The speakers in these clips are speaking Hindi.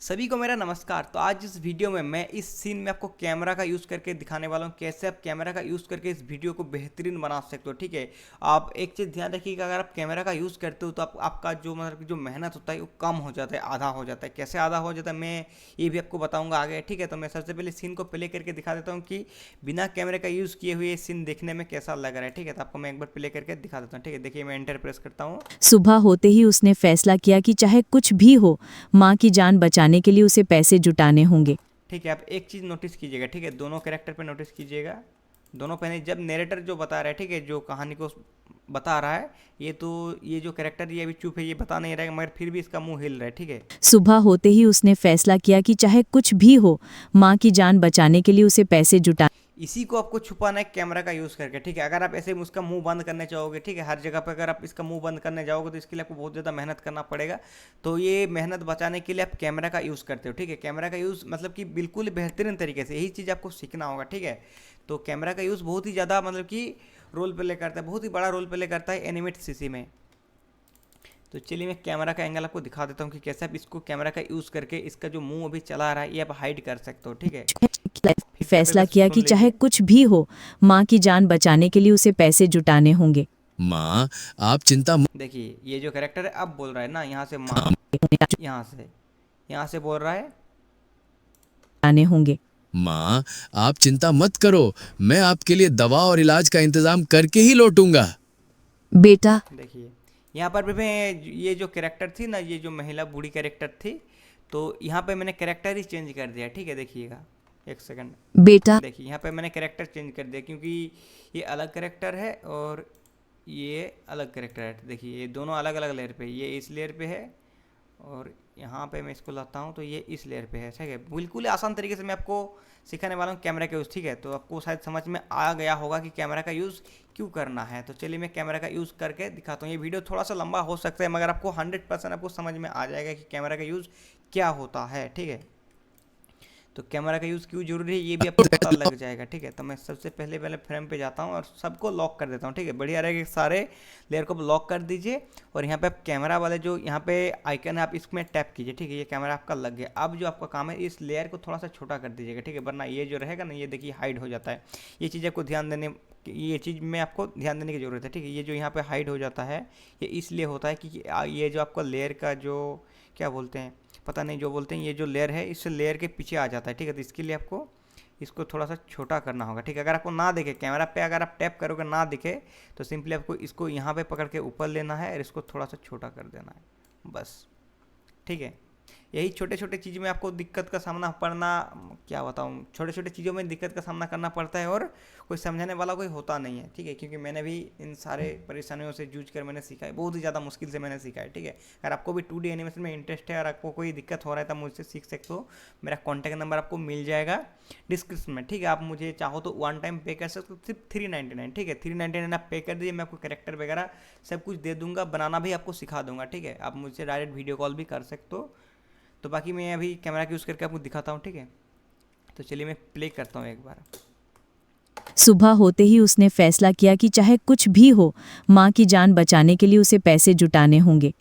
सभी को मेरा नमस्कार। तो आज इस वीडियो में मैं इस सीन में आपको कैमरा का यूज़ करके दिखाने वाला हूँ कैसे आप कैमरा का यूज़ करके इस वीडियो को बेहतरीन बना सकते हो। ठीक है, आप एक चीज़ ध्यान रखिएगा, अगर आप कैमरा का यूज़ करते हो तो आपका जो मतलब कि जो मेहनत होता है वो कम हो जाता है, आधा हो जाता है। कैसे आधा हो जाता है मैं ये भी आपको बताऊँगा आगे। ठीक है, तो मैं सबसे पहले सीन को प्ले करके दिखा देता हूँ कि बिना कैमरे का यूज़ किए हुए सीन देखने में कैसा लग रहा है। ठीक है, तो आपको मैं एक बार प्ले करके दिखा देता हूँ। ठीक है, देखिए मैं एंटर प्रेस करता हूँ। सुबह होते ही उसने फैसला किया कि चाहे कुछ भी हो, माँ की जान बचाने के लिए उसे पैसे जुटाने होंगे। ठीक है, आप एक चीज़ नोटिस कीजिएगा। ठीक है, दोनों कैरेक्टर पे नोटिस कीजिएगा। दोनों पहले जब नरेटर जो बता रहा है, ठीक है, जो कहानी को बता रहा है, ये जो कैरेक्टर ये अभी चुप है, ये बता नहीं रहा है, मगर फिर भी इसका मुंह हिल रहा है। ठीक है, सुबह होते ही उसने फैसला किया कि चाहे कुछ भी हो, माँ की जान बचाने के लिए उसे पैसे जुटा इसी को आपको छुपाना है कैमरा का यूज़ करके। ठीक है, अगर आप ऐसे उसका मुंह बंद करने चाहोगे, ठीक है, हर जगह पर अगर आप इसका मुंह बंद करने जाओगे तो इसके लिए आपको बहुत ज़्यादा मेहनत करना पड़ेगा। तो ये मेहनत बचाने के लिए आप कैमरा का यूज़ करते हो। ठीक है, कैमरा का यूज़ मतलब कि बिल्कुल बेहतरीन तरीके से, यही चीज़ आपको सीखना होगा। ठीक है, तो कैमरा का यूज़ बहुत ही ज़्यादा मतलब कि रोल प्ले करता है, बहुत ही बड़ा रोल प्ले करता है एनिमेट सीसी में। तो चलिए मैं कैमरा का एंगल आपको दिखा देता हूँ कि कैसे आप इसको कैमरा का यूज़ करके इसका जो मुंह अभी चला रहा है ये आप हाइड कर सकते हो। ठीक है, फिर से आप एक फैसला बार किया सुन कि चाहे लीजिए। कुछ भी हो, माँ की जान बचाने के लिए उसे पैसे जुटाने होंगे। माँ, आप चिंता देखिए ये जो कैरेक्टर है अब बोल रहा है ना, यहाँ से माँ, यहाँ से बोल रहा है। जुटाने होंगे। माँ, आप चिंता मत करो। मैं आपके लिए दवा और इलाज का इंतजाम करके ही लौटूंगा। बेटा, देखिए यहाँ पर भी मैं ये जो कैरेक्टर थी ना, ये जो महिला बूढ़ी कैरेक्टर थी, तो यहाँ पे मैंने कैरेक्टर ही चेंज कर दिया। ठीक है, देखिएगा एक सेकंड। बेटा, देखिए यहाँ पे मैंने कैरेक्टर चेंज कर दिया क्योंकि ये अलग कैरेक्टर है और ये अलग कैरेक्टर है। देखिए ये दोनों अलग अलग लेयर पे, ये इस लेयर पे है और यहाँ पे मैं इसको लाता हूँ तो ये इस लेयर पे है। ठीक है, बिल्कुल ही आसान तरीके से मैं आपको सिखाने वाला हूँ कैमरा का यूज़। ठीक है, तो आपको शायद समझ में आ गया होगा कि कैमरा का यूज़ क्यों करना है। तो चलिए मैं कैमरा का यूज़ करके दिखाता हूँ। ये वीडियो थोड़ा सा लंबा हो सकता है मगर आपको 100% आपको समझ में आ जाएगा कि कैमरा का यूज़ क्या होता है। ठीक है, तो कैमरा का यूज़ क्यों जरूरी है ये भी आपको पता लग जाएगा। ठीक है, तो मैं सबसे पहले पहले फ्रेम पे जाता हूँ और सबको लॉक कर देता हूँ। ठीक है, बढ़िया रहेगा, सारे लेयर को लॉक कर दीजिए और यहाँ पे आप कैमरा वाले जो यहाँ पे आइकन है आप इसमें टैप कीजिए। ठीक है, ये कैमरा आपका लग गया। अब जो आपका काम है इस लेयर को थोड़ा सा छोटा कर दीजिएगा। ठीक है, वरना ये जो रहेगा ना, ये देखिए हाइड हो जाता है। ये चीज़ आपको ध्यान देने ये चीज़ में आपको ध्यान देने की ज़रूरत है। ठीक है, ये जो यहाँ पे हाइड हो जाता है ये इसलिए होता है कि ये जो आपका लेयर का जो क्या बोलते हैं, पता नहीं, जो बोलते हैं, ये जो लेयर है इस लेयर के पीछे आ जाता है। ठीक है, तो इसके लिए आपको इसको थोड़ा सा छोटा करना होगा। ठीक है, अगर आपको ना दिखे कैमरा पे, अगर आप टैप करोगे ना दिखे तो सिंपली आपको इसको यहाँ पे पकड़ के ऊपर लेना है और इसको थोड़ा सा छोटा कर देना है बस। ठीक है, यही छोटे छोटे चीज़ में आपको दिक्कत का सामना पड़ना, क्या बताऊँ, छोटे छोटे चीज़ों में दिक्कत का सामना करना पड़ता है और कोई समझाने वाला कोई होता नहीं है। ठीक है, क्योंकि मैंने भी इन सारे परेशानियों से जूझ कर मैंने सीखा है, बहुत ही ज़्यादा मुश्किल से मैंने सीखा है। ठीक है, अगर आपको भी 2D एनिमेशन में इंटरेस्ट है और आपको कोई दिक्कत हो रहा है तब मुझसे सीख सकते हो। मेरा कॉन्टैक्ट नंबर आपको मिल जाएगा डिस्क्रिप्शन में। ठीक है, आप मुझे चाहो तो वन टाइम पे कर सकते हो, सिर्फ 399। ठीक है, 399 आप पे कर दीजिए, मैं आपको कैरेक्टर वगैरह सब कुछ दे दूंगा, बनाना भी आपको सिखा दूंगा। ठीक है, आप मुझसे डायरेक्ट वीडियो कॉल भी कर सकते हो। तो बाकी मैं अभी कैमरा का यूज़ करके आपको दिखाता हूँ। ठीक है, तो चलिए मैं प्ले करता हूँ एक बार। सुबह होते ही उसने फैसला किया कि चाहे कुछ भी हो, माँ की जान बचाने के लिए उसे पैसे जुटाने होंगे।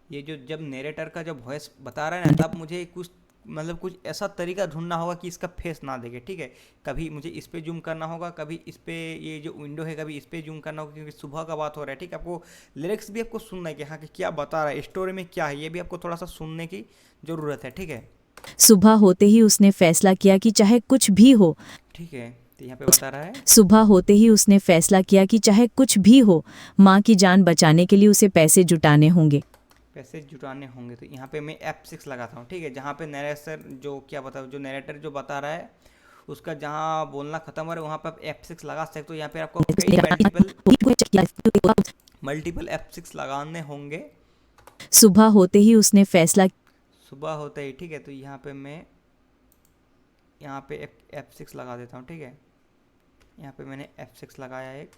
ये जो जब नरेटर का जब वॉइस बता रहा है ना, तब मुझे कुछ मतलब कुछ ऐसा तरीका ढूंढना होगा कि इसका फेस ना देखे। ठीक है, कभी मुझे इस पे जूम करना होगा, कभी इस पे ये जो विंडो है कभी इस पे जूम करना होगा, क्योंकि सुबह का बात हो रहा है। ठीक है, आपको लिरिक्स भी आपको सुनना है कि हाँ कि क्या बता रहा है, स्टोरी में क्या है, ये भी आपको थोड़ा सा सुनने की ज़रूरत है। ठीक है, सुबह होते ही उसने फैसला किया कि चाहे कुछ भी हो, ठीक है, तो यहाँ पे बता रहा है सुबह होते ही उसने फैसला किया कि चाहे कुछ भी हो, माँ की जान बचाने के लिए उसे पैसे जुटाने होंगे। पैसे जुटाने होंगे। तो यहाँ पे मैं F6 लगाता हूँ। ठीक है, जहाँ पे नरेटर जो क्या बता जो नरेटर जो बता रहा है उसका जहाँ बोलना खत्म हो रहा है वहाँ पे आप F6 लगा सकते हो। यहाँ पे आपको कई मल्टीपल F6 लगाने होंगे। सुबह होते ही उसने फैसला सुबह होते ही, ठीक है, तो यहाँ पे मैं यहाँ पे F6 लगा देता हूँ। ठीक है, यहाँ पे मैंने F6 लगाया एक।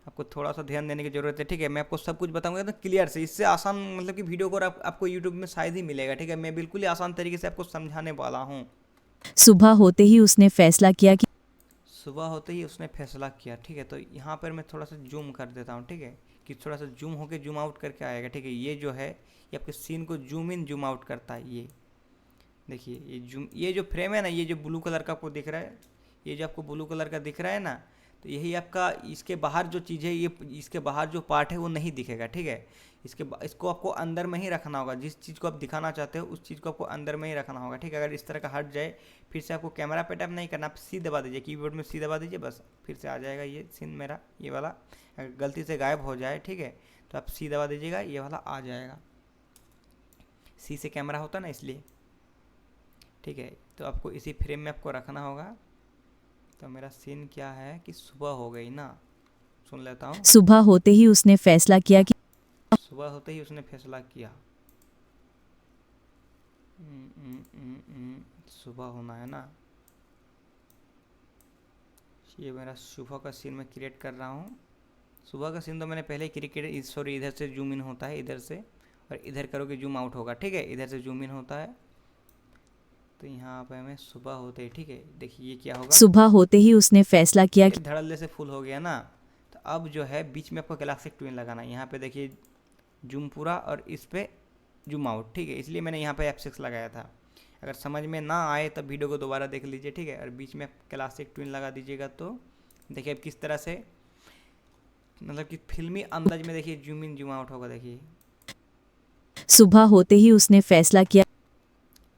आपको थोड़ा सा ध्यान देने की ज़रूरत है। ठीक है, मैं आपको सब कुछ बताऊंगा तो क्लियर से, इससे आसान मतलब कि वीडियो को आपको यूट्यूब में शायद ही मिलेगा। ठीक है, मैं बिल्कुल ही आसान तरीके से आपको समझाने वाला हूँ। सुबह होते ही उसने फैसला किया कि सुबह होते ही उसने फैसला किया। ठीक है, तो यहाँ पर मैं थोड़ा सा जूम कर देता हूँ। ठीक है, कि थोड़ा सा जूम होके जूम आउट करके आएगा, ठीक है। ये जो है ये आपके सीन को जूम इन जूम आउट करता है। ये देखिए ये जो फ्रेम है ना, ये जो ब्लू कलर का आपको दिख रहा है, ये जो आपको ब्लू कलर का दिख रहा है ना, तो यही आपका, इसके बाहर जो चीज़ है, ये इसके बाहर जो पार्ट है वो नहीं दिखेगा, ठीक है। इसको आपको अंदर में ही रखना होगा। जिस चीज़ को आप दिखाना चाहते हो उस चीज़ को आपको अंदर में ही रखना होगा, ठीक है। अगर इस तरह का हट जाए, फिर से आपको कैमरा पे टैप नहीं करना, आप सी दबा दीजिए, कीबोर्ड में सी दबा दीजिए, बस फिर से आ जाएगा ये सीन मेरा, ये वाला। अगर गलती से गायब हो जाए, ठीक है, तो आप सी दबा दीजिएगा, ये वाला आ जाएगा। सी से कैमरा होता है ना, इसलिए, ठीक है। तो आपको इसी फ्रेम में आपको रखना होगा। तो मेरा सीन क्या है कि सुबह हो गई ना, सुन लेता हूँ। सुबह होते ही उसने फैसला किया कि सुबह होते ही उसने फैसला किया। सुबह होना है ना, ये मेरा सुबह का सीन मैं क्रिएट कर रहा हूँ। सुबह का सीन तो मैंने पहले ही क्रिएट, सॉरी, इधर से जूम इन होता है, इधर से, और इधर करोगे जूम आउट होगा, ठीक है। इधर से जूम इन होता है, तो यहाँ पे हमें सुबह होते ही, ठीक है, देखिए ये क्या होगा। सुबह होते ही उसने फैसला किया कि धड़ल्ले से फुल हो गया ना। तो अब जो है बीच में आपको गैलेक्सिक ट्विन लगाना है। यहाँ पे देखिए जूम पूरा और इस पे जूम आउट, ठीक है। इसलिए मैंने यहाँ पे F6 लगाया था। अगर समझ में ना आए तब वीडियो को दोबारा देख लीजिए, ठीक है। और बीच में क्लासिक ट्विन लगा दीजिएगा, तो देखिए अब किस तरह से, मतलब कि फिल्मी अंदाज में देखिए जूम इन जूम आउट होगा। देखिए सुबह होते ही उसने फैसला किया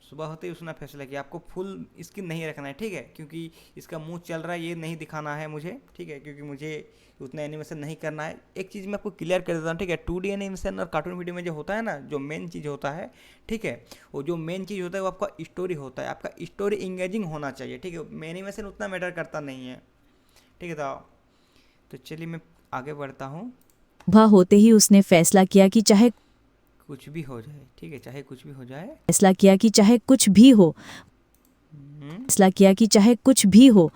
सुबह होते ही उसने फैसला किया आपको फुल स्क्रीन नहीं रखना है, ठीक है, क्योंकि इसका मुंह चल रहा है, ये नहीं दिखाना है मुझे, ठीक है, क्योंकि मुझे उतना एनिमेशन नहीं करना है। एक चीज़ मैं आपको क्लियर कर देता हूँ, ठीक है। 2D एनिमेशन और कार्टून वीडियो में जो होता है ना, जो मेन चीज़ होता है, ठीक है, वो जो मेन चीज़ होता है वो आपका स्टोरी होता है। आपका स्टोरी इंगेजिंग होना चाहिए, ठीक है। एनिमेशन उतना मैटर करता नहीं है, ठीक है। तो चलिए मैं आगे बढ़ता हूँ। सुबह होते ही उसने फैसला किया कि चाहे कुछ भी हो जाए, ठीक है, चाहे कुछ भी हो जाए। फैसला किया कि चाहे कुछ भी हो फैसला किया कि चाहे कुछ भी हो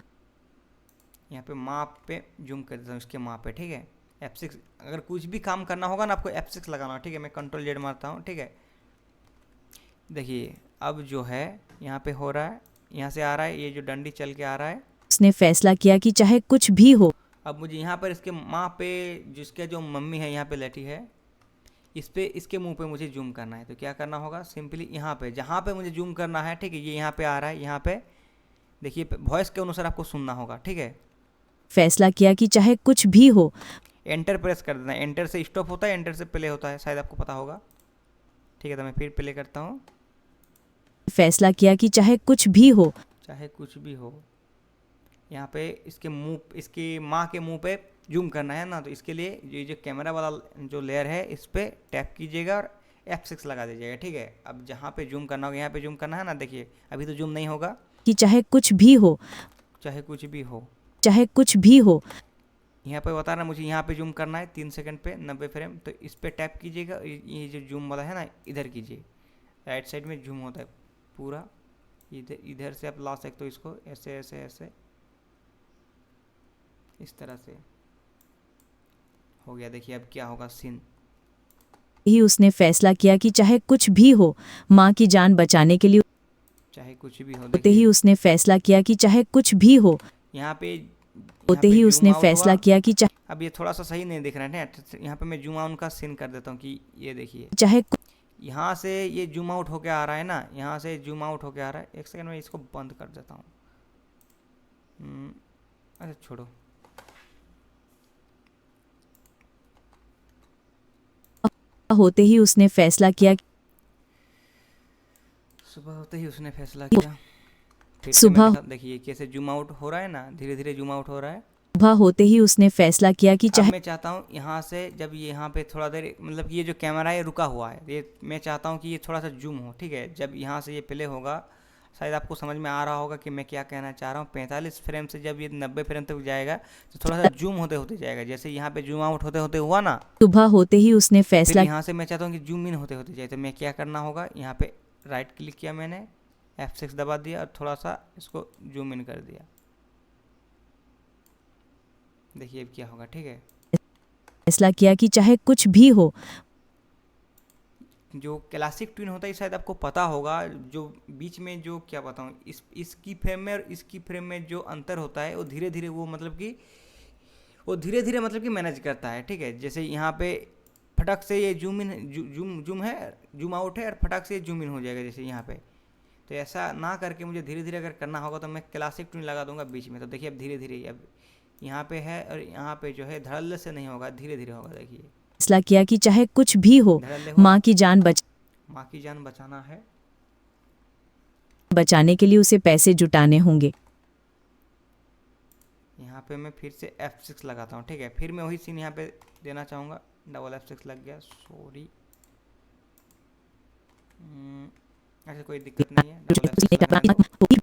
यहाँ पे माप पे जूम कर देता हूँ, इसके माप पे, ठीक है। F6, अगर कुछ भी काम करना होगा ना आपको F6 लगाना, ठीक है। मैं Ctrl Z मारता हूँ, ठीक है। देखिए अब जो है यहाँ पे हो रहा है, यहाँ से आ रहा है, ये जो डंडी चल के आ रहा है। उसने फैसला किया कि चाहे कुछ भी हो अब मुझे यहाँ पर इसके माँ पे, जिसके जो मम्मी है यहाँ पे लेटी है, इस पे, इसके मुंह पे मुझे जूम करना है। तो क्या करना होगा, सिंपली यहाँ पे, जहाँ पे मुझे जूम करना है, ठीक है, ये यहाँ पे आ रहा है, यहाँ पे देखिए वॉइस के अनुसार आपको सुनना होगा, ठीक है। फैसला किया कि चाहे कुछ भी हो एंटर प्रेस कर देना है। एंटर से स्टॉप होता है, एंटर से प्ले होता है, शायद आपको पता होगा, ठीक है। तो मैं फिर प्ले करता हूँ। फैसला किया कि चाहे कुछ भी हो चाहे कुछ भी हो, यहाँ पे इसके मुंह, इसकी माँ के मुंह पे जूम करना है ना, तो इसके लिए ये जो कैमरा वाला जो लेयर है, इस पर टैप कीजिएगा और F6 लगा दीजिएगा, ठीक है। अब जहाँ पे जूम करना होगा, यहाँ पे जूम करना है ना, देखिए अभी तो जूम नहीं होगा। कि चाहे कुछ भी हो चाहे कुछ भी हो, चाहे कुछ भी हो यहाँ पे बता रहा मुझे, यहाँ पे जूम करना है 3 सेकंड पे 90 फ्रेम। तो इस पे टैप कीजिएगा, ये जो जूम वाला है ना, इधर कीजिए, राइट साइड में जूम होता है पूरा, इधर से आप ला सकते हो इसको, ऐसे ऐसे ऐसे, इस तरह से हो गया। देखिए अब क्या होगा सीन। ही उसने फैसला किया कि चाहे कुछ भी हो माँ की जान बचाने के लिए चाहे कुछ भी हो, होते ही उसने फैसला किया कि चाहे कुछ भी हो यहाँ पे होते ही उसने फैसला किया कि अब ये थोड़ा सा सही नहीं दिख रहा है ना, यहाँ पे मैं जूम आउट का सीन कर देता हूँ कि ये देखिए चाहे यहाँ से ये जूम आउट होके आ रहा है ना, यहाँ से जूम आउट होके आ रहा है। एक सेकंड में इसको बंद कर देता हूँ। अच्छा छोड़ो, होते ही उसने फैसला किया सुबह होते ही उसने फैसला किया। फिर से सुबह देखिए कैसे जूम आउट हो रहा है ना, धीरे धीरे जूम आउट हो रहा है। सुबह होते ही उसने फैसला किया कि चाहे मैं चाहता हूँ यहाँ से, जब ये यहाँ पे थोड़ा देर, मतलब कि ये जो कैमरा है रुका हुआ है, ये मैं चाहता हूँ कि ये थोड़ा सा जूम हो, ठीक है। जब यहाँ से ये प्ले होगा, शायद आपको समझ में आ रहा होगा कि मैं क्या कहना चाह रहा हूँ। 45 फ्रेम से जब ये 90 फ्रेम तक जाएगा, तो थोड़ा सा जूम होते होते जाएगा। जैसे यहाँ पे जूम आउट होते होते हुआ ना, सुबह होते ही उसने फैसला यहाँ से मैं चाहता हूँ कि जूम इन होते होते जाए। तो मैं क्या करना होगा, यहाँ पे राइट क्लिक किया मैंने, F6 दबा दिया और थोड़ा सा इसको जूम इन कर दिया। देखिए अब क्या होगा, ठीक है। फैसला किया कि चाहे कुछ भी हो जो क्लासिक ट्विन होता है शायद आपको पता होगा, जो बीच में जो क्या बताऊँ, इसकी फ्रेम में और इसकी फ्रेम में जो अंतर होता है, वो धीरे धीरे वो मतलब कि वो धीरे धीरे मतलब कि मैनेज करता है, ठीक है। जैसे यहाँ पे फटाक से ये जूम इन जूम है, जूम आउट है, और फटाक से जूम इन हो जाएगा जैसे यहाँ पे। तो ऐसा ना करके मुझे धीरे धीरे अगर करना होगा तो मैं क्लासिक ट्यून लगा दूंगा बीच में। तो देखिए अब धीरे धीरे अब यहाँ पे है, और यहाँ पे जो है धड़ल्ले से नहीं होगा, धीरे धीरे होगा। देखिए फैसला किया कि चाहे कुछ भी हो, धड़ल्ले हुआ, माँ की जान माँ की जान बचाना है। बचाने के लिए उसे पैसे जुटाने होंगे। यहाँ पे मैं फिर से F6 लगाता हूँ, ठीक है। फिर मैं वही सीन यहाँ पे देना चाहूँगा, डबल F6 लग गया, सॉरी। ऐसे कोई दिक्कत नहीं है, डबल F6 लगाने दो,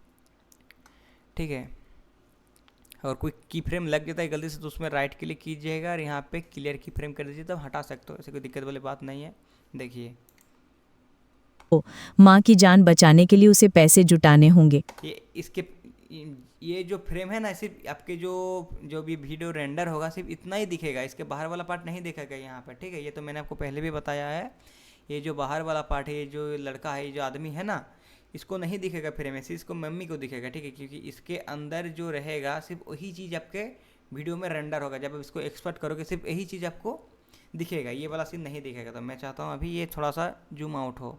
ठीक है। और कोई की फ्रेम लग जाता है गलती से तो उसमें राइट क्लिक कीजिएगा और यहाँ पे क्लियर की फ्रेम कर दीजिए, तब हटा सकते हो, ऐसे कोई दिक्कत वाली बात नहीं है। देखिए माँ की जान बचाने के लिए उसे पैसे जुटाने होंगे। ये जो फ्रेम है ना, सिर्फ आपके जो भी वीडियो रेंडर होगा सिर्फ इतना ही दिखेगा, इसके बाहर वाला पार्ट नहीं दिखेगा यहाँ पर, ठीक है। ये तो मैंने आपको पहले भी बताया है, ये जो बाहर वाला पार्ट है, ये जो लड़का है, ये जो आदमी है ना, इसको नहीं दिखेगा फ्रेम में, सिर्फ इसको मम्मी को दिखेगा, ठीक है। क्योंकि इसके अंदर जो रहेगा सिर्फ वही चीज़ आपके वीडियो में रेंडर होगा। जब आप इसको एक्सपोर्ट करोगे सिर्फ यही चीज़ आपको दिखेगा, ये वाला सीन नहीं दिखेगा। तो मैं चाहता हूँ अभी ये थोड़ा सा जूम आउट हो।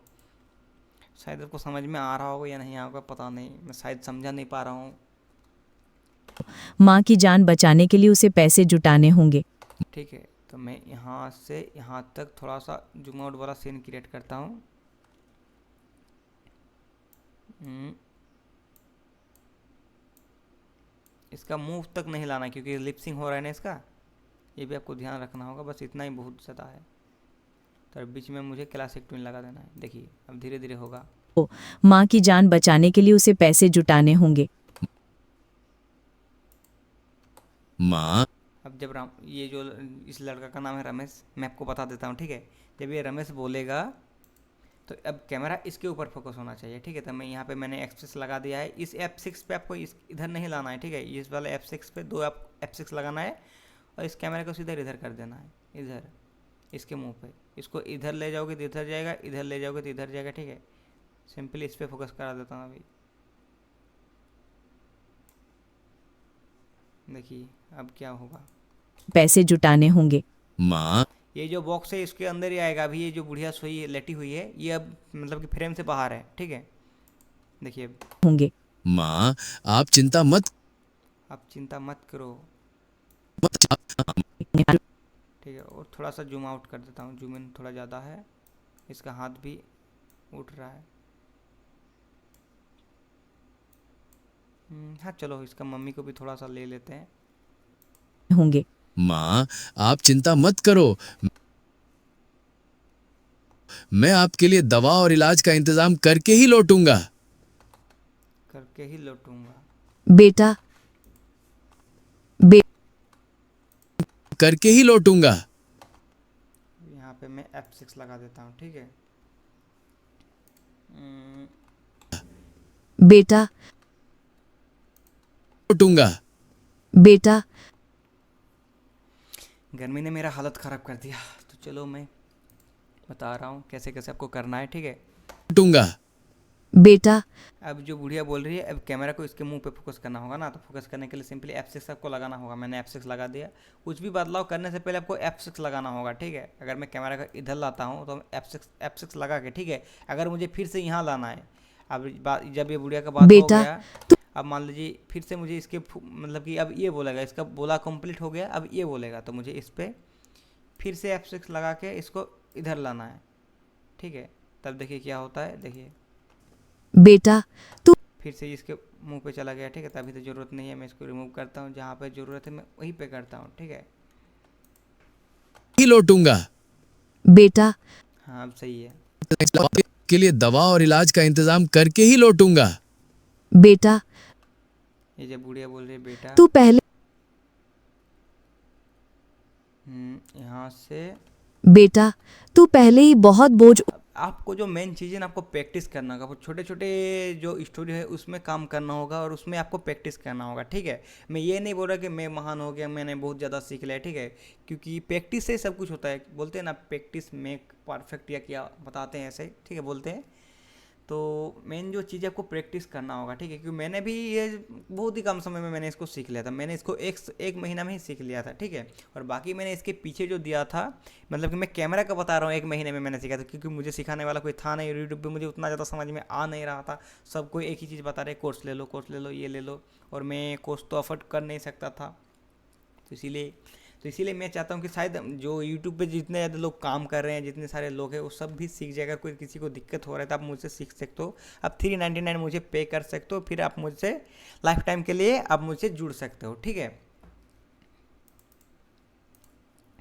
शायद आपको समझ में आ रहा होगा या नहीं होगा, पता नहीं, मैं शायद समझा नहीं पा रहा हूँ। माँ की जान बचाने के लिए उसे पैसे जुटाने होंगे। ठीक है, तो मैं यहाँ से यहाँ तक थोड़ा सा जूम आउट वाला सीन क्रिएट करता हूँ। इसका मुंह तक नहीं लाना क्योंकि लिपसिंग हो रहा है ना इसका, ये भी आपको ध्यान रखना होगा। बस इतना ही बहुत ज़्यादा है। तो बीच में मुझे क्लासिक ट्यून लगा देना है। देखिए अब धीरे धीरे होगा। माँ की जान बचाने के लिए उसे पैसे जुटाने होंगे। माँ अब जब ये जो इस लड़का का नाम है रमेश, मैं आपको बता देता हूँ, ठीक है। जब ये रमेश बोलेगा तो अब कैमरा इसके ऊपर फोकस होना चाहिए, ठीक है। तो मैं यहाँ पे मैंने F6 लगा दिया है। इस F6 पे आपको इधर नहीं लाना है, ठीक है। इस वाले F6 पे दो आप F6 लगाना है और इस कैमरे को सीधा इधर कर देना है, इधर इसके मुंह पे। इसको इधर ले जाओगे तो इधर जाएगा, इधर ले जाओगे तो इधर जाएगा, ठीक है। सिंपली इस पर फोकस करा देता हूँ अभी। देखिए अब क्या होगा। पैसे जुटाने होंगे। माँ ये जो बॉक्स है इसके अंदर ही आएगा। अभी ये जो बुढ़िया सोई लेटी हुई है ये अब मतलब कि फ्रेम से बाहर है, ठीक है। देखिए होंगे। माँ आप चिंता मत करो, ठीक है। और थोड़ा सा जूम आउट कर देता हूँ, जूम इन थोड़ा ज़्यादा है। इसका हाथ भी उठ रहा है। हाँ चलो, इसका मम्मी को भी थोड़ा सा ले लेते हैं। होंगे। माँ आप चिंता मत करो, मैं आपके लिए दवा और इलाज का इंतजाम करके ही लौटूंगा। बेटा करके ही लौटूंगा। यहाँ पे मैं F6 लगा देता हूँ, ठीक है। बेटा लौटूंगा। बेटा गर्मी ने मेरा हालत ख़राब कर दिया। तो चलो मैं बता रहा हूँ कैसे कैसे आपको करना है, ठीक है। लौटूंगा। बेटा अब जो बुढ़िया बोल रही है, अब कैमरा को इसके मुंह पे फोकस करना होगा ना, तो फोकस करने के लिए सिंपली F6 आपको लगाना होगा। मैंने F6 लगा दिया। कुछ भी बदलाव करने से पहले आपको F6 लगाना होगा, ठीक है। अगर मैं कैमरा का इधर लाता हूँ तो F6 लगा के, ठीक है। अगर मुझे फिर से यहाँ लाना है, अब जब ये बुढ़िया का बात हो गया, अब मान लीजिए फिर से मुझे इसके मतलब कि अब ये बोलेगा, इसका बोला कंप्लीट हो गया, अब ये बोलेगा, तो मुझे इस पर फिर से F6 लगा के इसको इधर लाना है, ठीक है। तब देखिए क्या होता है। देखिए बेटा तू फिर से इसके मुंह पे चला गया, ठीक है। तभी तो ज़रूरत नहीं है, मैं इसको रिमूव करता हूँ। जहाँ पे ज़रूरत है मैं वहीं पे करता हूँ, ठीक है। ही लौटूंगा। बेटा हाँ अब सही है। के लिए दवा और इलाज का इंतजाम करके ही लौटूंगा। बेटा ये जब बुढ़िया बोल रही है बेटा, तू पहले यहाँ से बेटा तू पहले ही बहुत बोझ। आपको जो मेन चीज़ है ना, आपको प्रैक्टिस करना होगा। छोटे छोटे जो स्टोरी है उसमें काम करना होगा और उसमें आपको प्रैक्टिस करना होगा, ठीक है। मैं ये नहीं बोल रहा कि मैं महान हो गया, मैंने बहुत ज़्यादा सीख लिया, ठीक है। क्योंकि प्रैक्टिस से सब कुछ होता है। बोलते हैं ना प्रैक्टिस मेक परफेक्ट, या क्या बताते हैं ऐसे, ठीक है, बोलते हैं। तो मेन जो चीज़ आपको प्रैक्टिस करना होगा, ठीक है, क्योंकि मैंने भी ये बहुत ही कम समय में मैंने इसको सीख लिया था। मैंने इसको एक महीना में ही सीख लिया था, ठीक है। और बाकी मैंने इसके पीछे जो दिया था, मतलब कि मैं कैमरा का बता रहा हूँ, एक महीने में मैंने सीखा था, क्योंकि मुझे सिखाने वाला कोई था नहीं, यूट्यूब पे मुझे उतना ज़्यादा समझ में आ नहीं रहा था। सब कोई एक ही चीज़ बता रहे, कोर्स ले लो, कोर्स ले लो, ये ले लो, और मैं कोर्स तो अफोर्ड कर नहीं सकता था। तो इसीलिए मैं चाहता हूँ कि शायद जो यूट्यूब पे जितने ज़्यादा लोग काम कर रहे हैं, जितने सारे लोग हैं, वो सब भी सीख जाएगा। कोई किसी को दिक्कत हो रहा है तो आप मुझसे सीख सकते हो। आप 399 मुझे पे कर सकते हो, फिर आप मुझसे लाइफ टाइम के लिए आप मुझसे जुड़ सकते हो, ठीक है।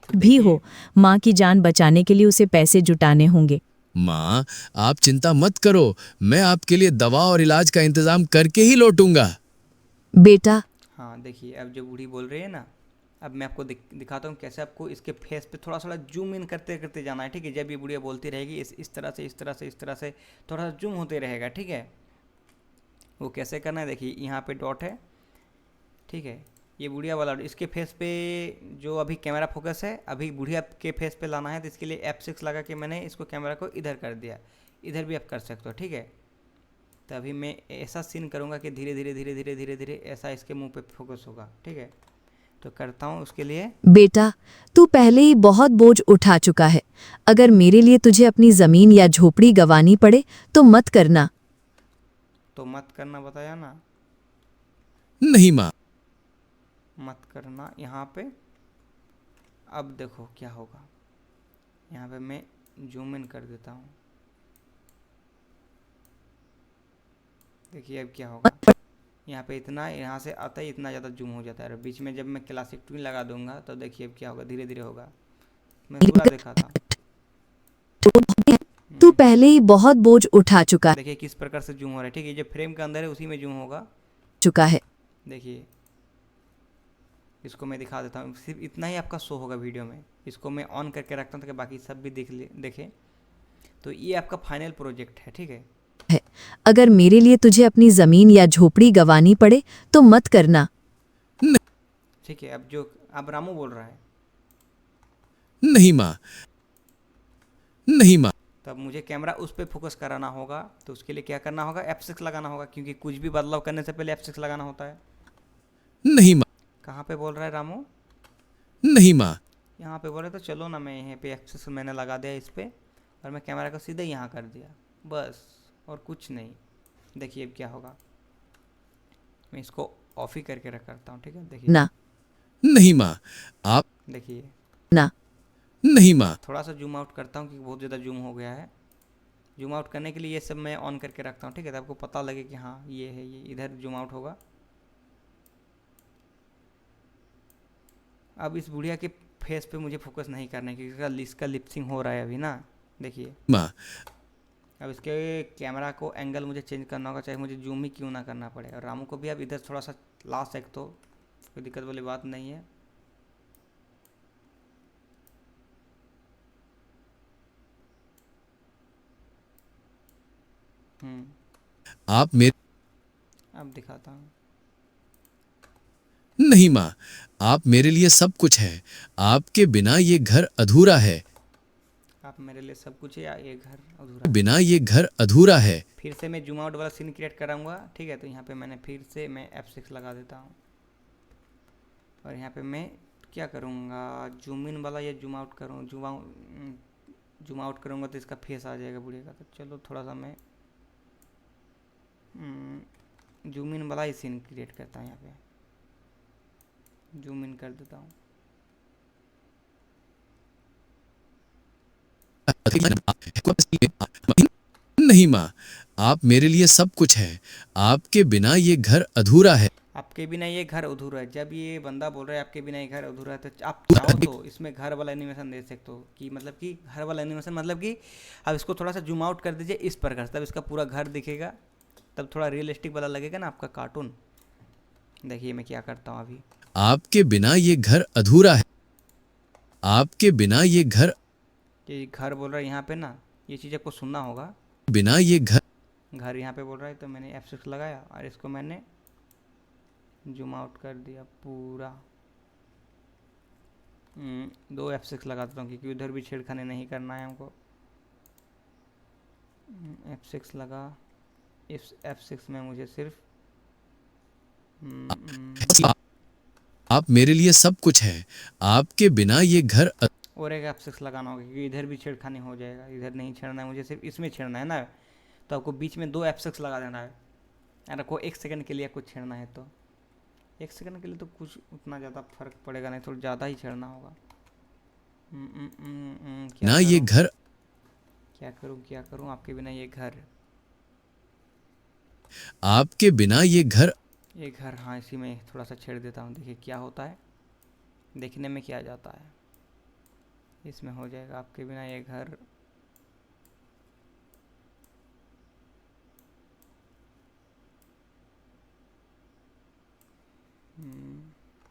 तो भी देखिए, हो, माँ की जान बचाने के लिए उसे पैसे जुटाने होंगे। माँ, आप चिंता मत करो, मैं आपके लिए दवा और इलाज का इंतजाम करके ही लौटूंगा। बेटा, हाँ देखिए, अब जो बूढ़ी बोल रही है ना, अब मैं आपको दिखाता हूँ कैसे आपको इसके फेस पे थोड़ा थोड़ा जूम इन करते करते जाना है, ठीक है। जब ये बुढ़िया बोलती रहेगी इस तरह से, इस तरह से, इस तरह से थोड़ा सा जूम होते रहेगा, ठीक है। वो कैसे करना है, देखिए यहाँ पे डॉट है, ठीक है। ये बुढ़िया वाला इसके फेस पे जो अभी कैमरा फोकस है, अभी बुढ़िया के फेस पे लाना है, तो इसके लिए F6 लगा के मैंने इसको कैमरा को इधर कर दिया। इधर भी आप कर सकते हो, ठीक है। तो अभी मैं ऐसा सीन करूँगा कि धीरे धीरे धीरे धीरे धीरे धीरे ऐसा इसके मुंह पे फोकस होगा, ठीक है। तो करता हूँ उसके लिए। बेटा, तू पहले ही बहुत बोझ उठा चुका है। अगर मेरे लिए तुझे अपनी जमीन या झोपड़ी गंवानी पड़े तो मत करना। तो मत करना बताया ना, नहीं माँ। मत करना यहाँ पे। अब देखो क्या होगा, यहाँ पे मैं जूम इन कर देता हूँ। देखिए अब क्या होगा, यहाँ पे इतना, यहाँ से आता ही इतना ज़्यादा जूम हो जाता है, और बीच में जब मैं क्लासिक ट्विन लगा दूंगा तो देखिए अब क्या होगा, धीरे धीरे होगा। मैं पूरा देखा था। तू पहले ही बहुत बोझ उठा देखिए किस प्रकार से जूम हो रहा है, ठीक है। जो फ्रेम के अंदर है उसी में जूम होगा, चुका है। देखिए। इसको मैं दिखा देता हूँ, सिर्फ इतना ही आपका शो होगा वीडियो में। इसको मैं ऑन करके रखता हूँ ताकि बाकी सब भी देखें। तो ये आपका फाइनल प्रोजेक्ट है, ठीक है। अगर मेरे लिए तुझे अपनी जमीन या झोपड़ी गंवानी पड़े तो मत करना। ठीक है, अब रामू बोल रहा है। नहीं माँ, नहीं माँ। तब मुझे कैमरा उस पर फोकस कराना होगा, तो उसके लिए क्या करना होगा, F6 लगाना होगा, क्योंकि कुछ भी बदलाव करने से पहले F6 लगाना होता है। नहीं माँ, कहाँ पे बोल रहा है रामू, नहीं माँ। यहाँ पे बोल रहे, तो चलो ना, मैं यहाँ पे F6 मैंने लगा दिया इस पर, और मैं कैमरा को सीधे यहाँ कर दिया, बस, और कुछ नहीं। देखिए अब क्या होगा, मैं इसको ऑफ ही करके करता हूँ, ठीक है। देखिए ना, नहीं माँ, आप। देखिए, ना। नहीं माँ। थोड़ा सा जूम आउट करता हूँ क्योंकि बहुत ज़्यादा जूम हो गया है। जूम आउट करने के लिए ये सब मैं ऑन करके रखता हूँ, ठीक है, तो आपको पता लगे कि हाँ ये है, ये इधर जूम आउट होगा। अब इस बुढ़िया के फेस पे मुझे फोकस नहीं करना है, क्योंकि इसका लिपसिंग हो रहा है अभी ना, देखिए। माँ। अब इसके कैमरा को एंगल मुझे चेंज करना होगा, चाहे मुझे जूम ही क्यों ना करना पड़े। और रामू को भी अब इधर थोड़ा सा ला सकते हो, कोई दिक्कत वाली बात नहीं है। आप मेरे। अब दिखाता हूँ। नहीं माँ, आप मेरे लिए सब कुछ है, आपके बिना ये घर अधूरा है। आप मेरे लिए सब कुछ है, या ये घर अधूरा है। बिना ये घर अधूरा है। फिर से मैं जूम आउट वाला सीन क्रिएट कराऊंगा, ठीक है। तो यहाँ पे मैंने फिर से मैं F6 लगा देता हूँ, और यहाँ पे मैं क्या करूँगा, जूम इन वाला या जूम आउट करूँ, जूम आउट करूँगा तो इसका फेस आ जाएगा बुढ़िया का। तो चलो थोड़ा सा मैं जूम इन वाला ही सीन क्रिएट करता हूँ, यहाँ पे जूम इन कर देता हूँ। नहीं माँ, आप मेरे लिए सब कुछ है, आपके बिना ये घर अधूरा है। आपके बिना ये घर अधूरा है। जब ये बंदा बोल रहा है आपके बिना ये घर अधूरा है, तो आप चाहो तो इसमें घर वाला एनिमेशन दे सकते हो, कि मतलब कि घर वाला एनिमेशन मतलब कि अब इसको थोड़ा सा जूम आउट कर दीजिए इस प्रकार, तब इसका पूरा घर दिखेगा, तब थोड़ा रियलिस्टिक वाला लगेगा ना आपका कार्टून। देखिए मैं क्या करता हूँ अभी। आपके बिना ये घर अधूरा है, आपके बिना ये घर। ये घर बोल रहा है यहाँ पे ना, ये चीज़ आपको सुनना होगा। बिना ये घर यहाँ पे बोल रहा है, तो मैंने F6 लगाया और इसको मैंने जूम आउट कर दिया पूरा। 2 F6 लगा देता हूँ, क्योंकि उधर भी छेड़खानी नहीं करना है हमको। F6 लगा। इस F6 में मुझे सिर्फ आ- आप मेरे लिए सब कुछ है, आपके बिना ये घर और एक F6 लगाना होगा, क्योंकि इधर भी छेड़खानी हो जाएगा। इधर नहीं छेड़ना है मुझे, सिर्फ इसमें छेड़ना है ना। तो आपको बीच में 2 F6 लगा देना है। अगर आपको 1 सेकंड के लिए कुछ छेड़ना है तो 1 सेकंड के लिए तो कुछ उतना ज़्यादा फर्क पड़ेगा नहीं, थोड़ा ज़्यादा ही छेड़ना होगा। क्या ना ये करूं घर क्या करूं आपके बिना ये घर। आपके बिना ये घर ये घर, हाँ, इसी में थोड़ा सा छेड़ देता हूँ, देखिए क्या होता है, देखने में क्या जाता है। इसमें हो जाएगा आपके बिना ये घर।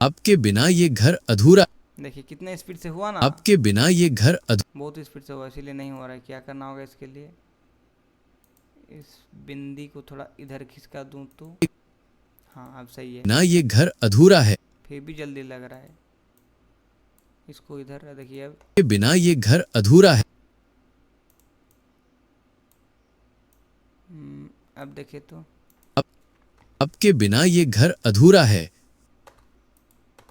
आपके बिना ये घर अधूरा देखिए कितने स्पीड से हुआ ना। आपके बिना ये घर बहुत स्पीड से हुआ, इसीलिए नहीं हो रहा है। क्या करना होगा इसके लिए, इस बिंदी को थोड़ा इधर खिसका दूं तो हाँ अब सही है। ना ये घर अधूरा है, फिर भी जल्दी लग रहा है। इसको इधर देखिए अब। के बिना ये घर अधूरा है, अब देखिए तो आपके बिना ये घर अधूरा है,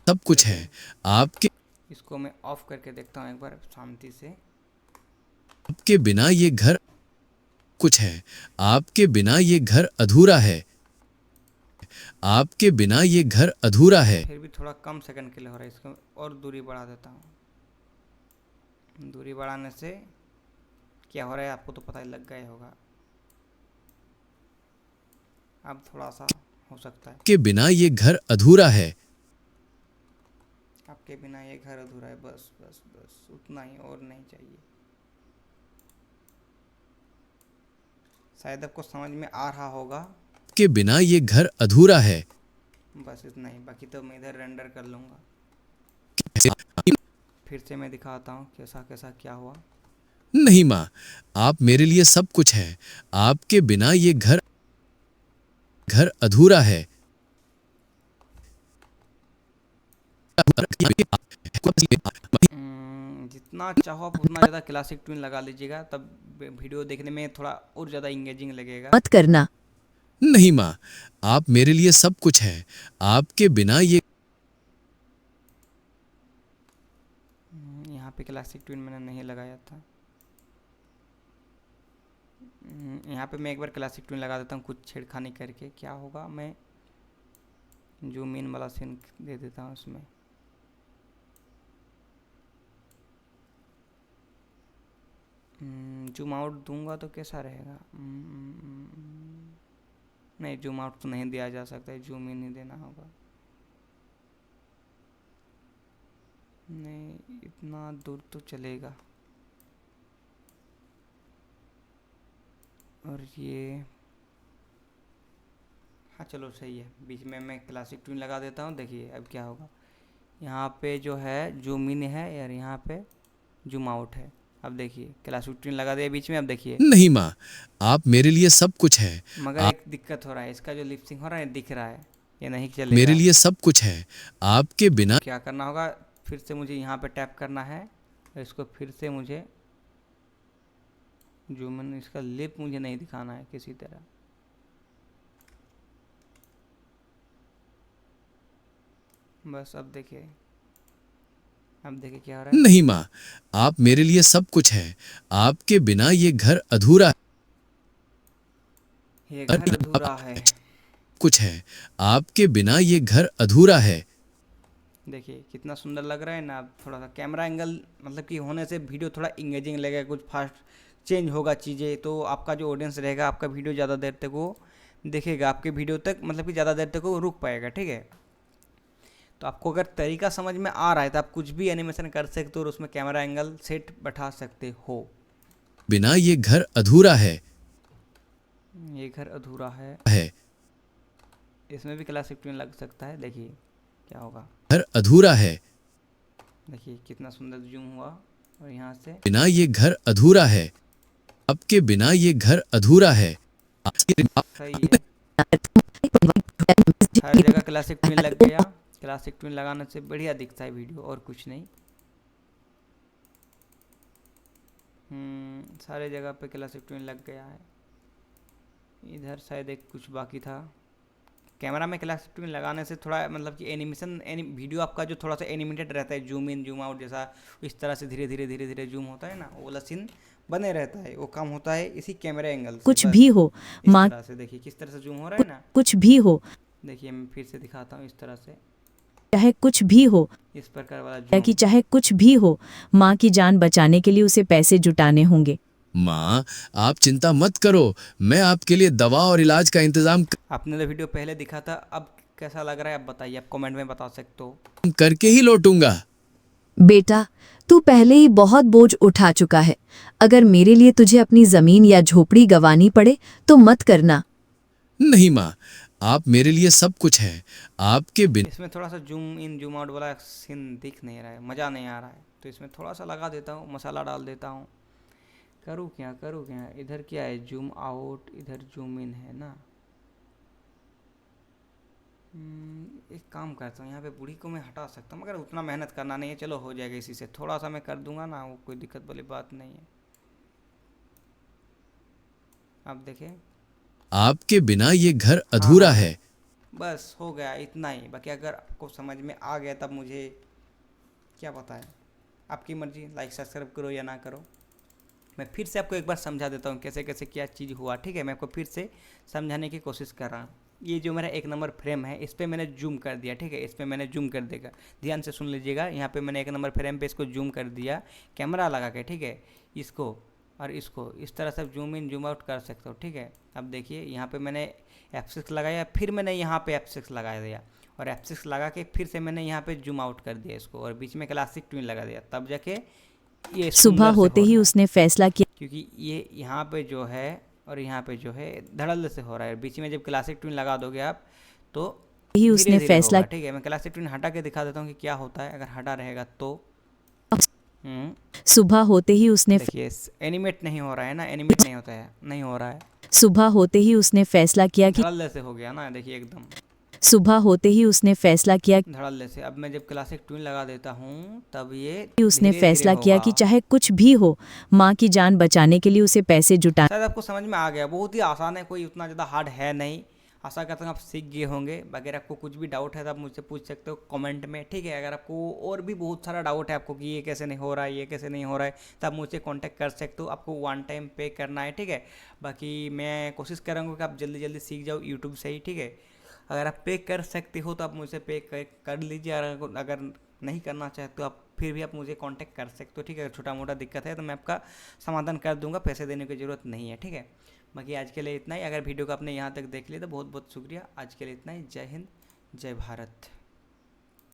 सब कुछ है आपके इसको मैं ऑफ करके देखता हूँ एक बार शांति से। आपके बिना ये घर कुछ है, आपके बिना ये घर अधूरा है, आपके बिना ये घर अधूरा है, फिर भी थोड़ा कम सेकंड के लिए हो रहा है, इसको और दूरी बढ़ा देता हूँ। दूरी बढ़ाने से क्या हो रहा है आपको तो पता ही लग गया होगा। अब थोड़ा सा हो सकता है। आपके बिना ये घर अधूरा है, आपके बिना ये घर अधूरा है, बस बस बस उतना ही, और नहीं चाहिए। शायद आपको समझ में आ रहा होगा। आपके बिना ये घर अधूरा है, बस इतना ही, बाकी तो मैं इधर रेंडर कर लूँगा। फिर से मैं दिखाता हूँ कैसा कैसा क्या हुआ। नहीं माँ, आप मेरे लिए सब कुछ है, आपके बिना ये घर अधूरा है, जितना चाहो आप उतना ज़्यादा क्लासिक ट्यून लगा लीजिएगा, तब वीडियो देखने में थोड़ा और ज़्यादा इंगेजिंग लगेगा। मत करना। नहीं माँ, आप मेरे लिए सब कुछ है, आपके बिना ये यहाँ पे क्लासिक ट्यून मैंने नहीं लगाया था। यहाँ पे मैं एक बार क्लासिक ट्यून लगा देता हूँ कुछ छेड़खानी करके। क्या होगा, मैं जूम इन वाला सीन दे देता हूँ उसमें। जूम आउट दूंगा तो कैसा रहेगा। नहीं, जूम आउट तो नहीं दिया जा सकता है, जूम इन ही देना होगा। नहीं, इतना दूर तो चलेगा। और ये हाँ चलो सही है। बीच में मैं क्लासिक ट्यून लगा देता हूँ, देखिए अब क्या होगा। यहाँ पे जो है जूम इन है और यहाँ पे जूम आउट है। अब देखिए क्लासिक ट्यून लगा दिया बीच में, अब देखिए। नहीं माँ, आप मेरे लिए सब कुछ है, मगर एक दिक्कत हो रहा है, इसका जो लिपसिंग हो रहा है दिख रहा है, ये नहीं चलेगा। मेरे लिए सब कुछ है, आपके बिना क्या करना होगा, फिर से मुझे यहाँ पे टैप करना है और इसको फिर से मुझे जूम इन, इसका लिप मुझे नहीं दिखाना है किसी तरह। बस अब देखिए क्या हो रहा है। नहीं माँ, आप मेरे लिए सब कुछ है, आपके बिना ये घर अधूरा ये घर अधूरा है। कुछ है, आपके बिना ये घर अधूरा है, देखिए कितना सुंदर लग रहा है ना। अब थोड़ा सा कैमरा एंगल मतलब कि होने से वीडियो थोड़ा इंगेजिंग लगेगा, कुछ फास्ट चेंज होगा चीज़ें, तो आपका जो ऑडियंस रहेगा आपका वीडियो ज़्यादा देर तक वो देखेगा, आपके वीडियो तक मतलब कि ज़्यादा देर तक वो रुक पाएगा। ठीक है, तो आपको अगर तरीका समझ में आ रहा है तो आप कुछ भी एनिमेशन कर सकते हो और उसमें कैमरा एंगल सेट बैठा सकते हो। बिना ये घर अधूरा है, ये घर अधूरा है। इसमें भी क्लासिक ट्यून लग सकता है, देखिए क्या होगा। घर अधूरा है, देखिए कितना सुंदर जूम हुआ और यहाँ से बिना ये घर अधूरा है, आपके बिना ये घर अधूरा है, सही है। हर जगह क्लासिक ट्यून लग गया। क्लासिक ट्यून लगाने से बढ़िया दिखता है वीडियो, और कुछ नहीं। सारे जगह पे क्लासिक ट्विन लग गया है। इधर शायद एक कुछ बाकी था। कैमरा में क्लासिक ट्विन लगाने से थोड़ा मतलब कि वीडियो आपका जो थोड़ा सा एनिमेटेड रहता है, जूम इन जूम आउट जैसा, इस तरह से धीरे धीरे धीरे धीरे जूम होता है ना, वो वाला सीन बने रहता है, वो काम होता है इसी कैमरा एंगल से। कुछ बस भी हो, इस माँ तरह से देखिए किस तरह से जूम हो रहा है ना। कुछ भी हो, देखिए मैं फिर से दिखाता हूँ इस तरह से, चाहे कुछ भी हो, इस प्रकार वाला कि जूम। चाहे कुछ भी हो, माँ की जान बचाने के लिए उसे पैसे जुटाने होंगे। माँ, आप चिंता मत करो, मैं आपके लिए दवा और इलाज का इंतजाम आपने तो वीडियो पहले दिखा था, अब कैसा लग रहा है आप बताइए, आप कमेंट में बता सकते हो। करके ही लौटूंगा। बेटा, तू पहले ही बहुत बोझ उठा चुका है। अगर मेरे लिए तुझे अपनी जमीन या झोपड़ी गंवानी पड़े तो मत करना। नहीं माँ, आप मेरे लिए सब कुछ है। आपके बिना इसमें थोड़ा सा जूम इन जूम आउट वाला सीन दिख नहीं रहा है, मज़ा नहीं आ रहा है, तो इसमें थोड़ा सा लगा देता हूँ, मसाला डाल देता हूँ। करूँ क्या, इधर क्या है, जूम आउट, इधर जूम इन है ना। एक काम करता हूँ, यहाँ पे बूढ़ी को मैं हटा सकता हूँ, मगर उतना मेहनत करना नहीं है, चलो हो जाएगा इसी से, थोड़ा सा मैं कर दूंगा ना, वो कोई दिक्कत वाली बात नहीं है। अब देखें, आपके बिना ये घर अधूरा हाँ। है। बस हो गया इतना ही। बाकी अगर आपको समझ में आ गया तब मुझे क्या पता है, आपकी मर्जी, लाइक सब्सक्राइब करो या ना करो। मैं फिर से आपको एक बार समझा देता हूँ कैसे कैसे क्या चीज़ हुआ, ठीक है। मैं आपको फिर से समझाने की कोशिश कर रहा हूँ। ये जो मेरा 1 नंबर फ्रेम है, इस पर मैंने जूम कर दिया, ठीक है, इस पर मैंने जूम कर देगा, ध्यान से सुन लीजिएगा। यहाँ पे मैंने 1 नंबर फ्रेम पे इसको जूम कर दिया कैमरा लगा के, ठीक है। इसको और इसको इस तरह से जूम इन जूम आउट कर सकते हो, ठीक है। अब देखिए यहाँ पे मैंने F6 लगाया, फिर मैंने यहाँ पे F6 लगा दिया, और F6 लगा के फिर से मैंने यहाँ पे जूम आउट कर दिया इसको, और बीच में क्लासिक ट्विन लगा दिया, तब जाके ये सुबह सुंदर से होते हो ही रहा है। उसने फैसला किया क्योंकि ये यहाँ पे जो है और यहाँ पे जो है धड़ल्ले से हो रहा है। बीच में जब क्लासिक ट्विन लगा दोगे आप तो ही धीरे उसने धीरे फैसला होगा, ठीक है। मैं क्लासिक ट्विन हटा के दिखा देता हूँ कि क्या होता है अगर हटा रहेगा तो। सुबह होते ही उसने देखिए एनिमेट नहीं हो रहा है ना, एनिमेट नहीं होता है, नहीं हो रहा है, सुबह होते ही उसने फैसला किया कि धड़ल्ले से हो गया ना, देखिए एकदम सुबह होते ही उसने फैसला किया धड़ल्ले से। अब मैं जब क्लासिक ट्विन लगा देता हूँ तब ये कि उसने धीरे-धीरे फैसला किया कि होगा। चाहे कुछ भी हो, माँ की जान बचाने के लिए उसे पैसे जुटाने शायद आपको समझ में आ गया, बहुत ही आसान है, कोई उतना ज़्यादा हार्ड है नहीं। आशा करता हूँ आप सीख गए होंगे। अगर आपको कुछ भी डाउट है तो आप मुझसे पूछ सकते हो कमेंट में, ठीक है। अगर आपको और भी बहुत सारा डाउट है आपको कि ये कैसे नहीं हो रहा है, ये कैसे नहीं हो रहा है, तब मुझसे कांटेक्ट कर सकते हो। आपको 1 टाइम पे करना है, ठीक है। बाकी मैं कोशिश करूँगा कि आप जल्दी जल्दी सीख जाओ यूट्यूब से ही, ठीक है। अगर आप पे कर सकते हो तो आप मुझसे पे कर लीजिए, अगर नहीं करना चाहते तो आप फिर भी आप मुझे कांटेक्ट कर सकते हो, ठीक है। अगर छोटा मोटा दिक्कत है तो मैं आपका समाधान कर दूंगा, पैसे देने की ज़रूरत नहीं है, ठीक है। बाकी आज के लिए इतना ही। अगर वीडियो को आपने यहाँ तक देख लिया तो बहुत बहुत शुक्रिया। आज के लिए इतना ही। जय हिंद, जय भारत।